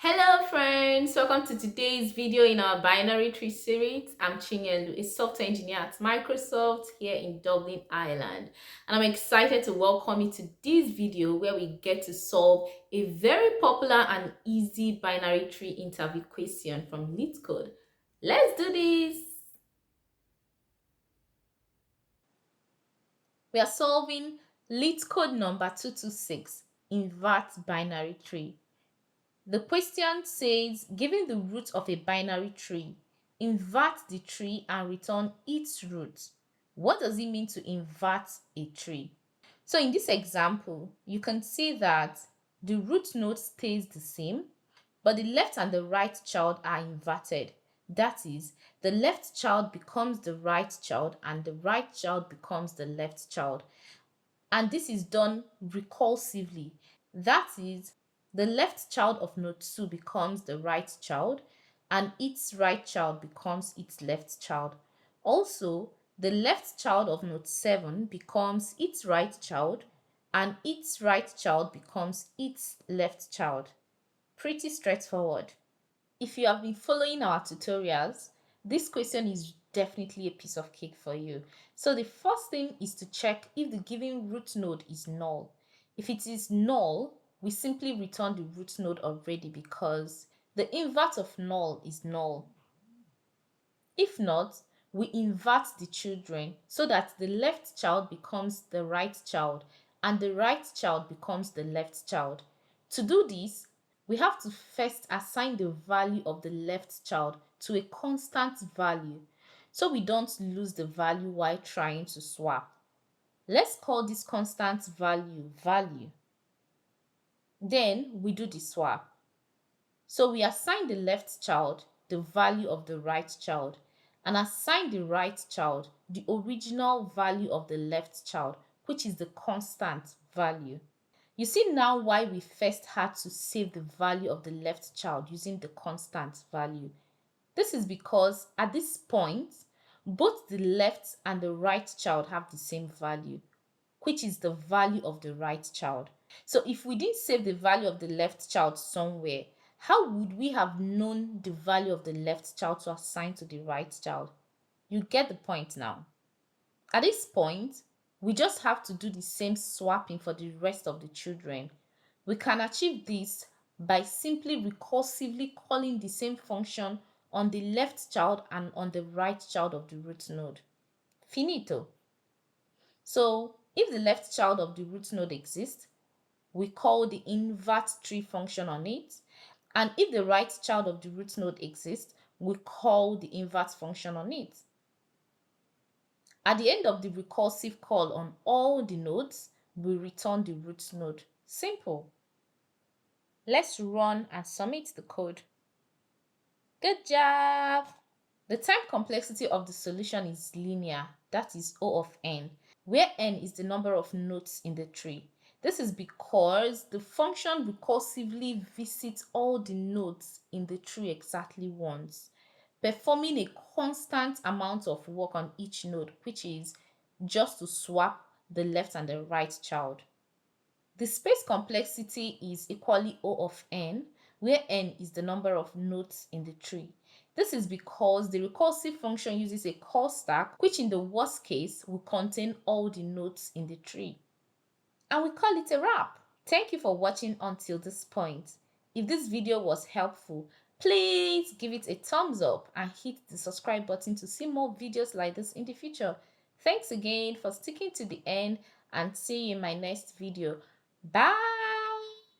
Hello friends, welcome to today's video in our binary tree series. I'm Chinyelu, a software engineer at Microsoft here in Dublin, Ireland. And I'm excited to welcome you to this video where we get to solve a very popular and easy binary tree interview question from Leetcode. Let's do this! We are solving Leetcode number 226, Invert Binary Tree. The question says, given the root of a binary tree, invert the tree and return its root. What does it mean to invert a tree? So in this example, you can see that the root node stays the same, but the left and the right child are inverted. That is, the left child becomes the right child and the right child becomes the left child. And this is done recursively. That is, the left child of node 2 becomes the right child and its right child becomes its left child. Also, the left child of node 7 becomes its right child and its right child becomes its left child. Pretty straightforward. If you have been following our tutorials, this question is definitely a piece of cake for you. So the first thing is to check if the given root node is null. If it is null, we simply return the root node already because the invert of null is null. If not, we invert the children so that the left child becomes the right child and the right child becomes the left child. To do this, we have to first assign the value of the left child to a constant value so we don't lose the value while trying to swap. Let's call this constant value. Then we do the swap. So we assign the left child the value of the right child and assign the right child the original value of the left child, which is the constant value. You see now why we first had to save the value of the left child using the constant value. This is because at this point, both the left and the right child have the same value, which is the value of the right child. So if we didn't save the value of the left child somewhere, how would we have known the value of the left child to assign to the right child? You get the point now. At this point, we just have to do the same swapping for the rest of the children. We can achieve this by simply recursively calling the same function on the left child and on the right child of the root node. Finito. So if the left child of the root node exists, we call the invert tree function on it. And if the right child of the root node exists, we call the invert function on it. At the end of the recursive call on all the nodes, we return the root node. Simple. Let's run and submit the code. Good job! The time complexity of the solution is linear, that is O of n, where n is the number of nodes in the tree. This is because the function recursively visits all the nodes in the tree exactly once, performing a constant amount of work on each node, which is just to swap the left and the right child. The space complexity is equally O of n, where n is the number of nodes in the tree. This is because the recursive function uses a call stack, which in the worst case will contain all the nodes in the tree. And we call it a wrap. Thank you for watching until this point. If this video was helpful, please give it a thumbs up and hit the subscribe button to see more videos like this in the future. Thanks again for sticking to the end and see you in my next video. Bye!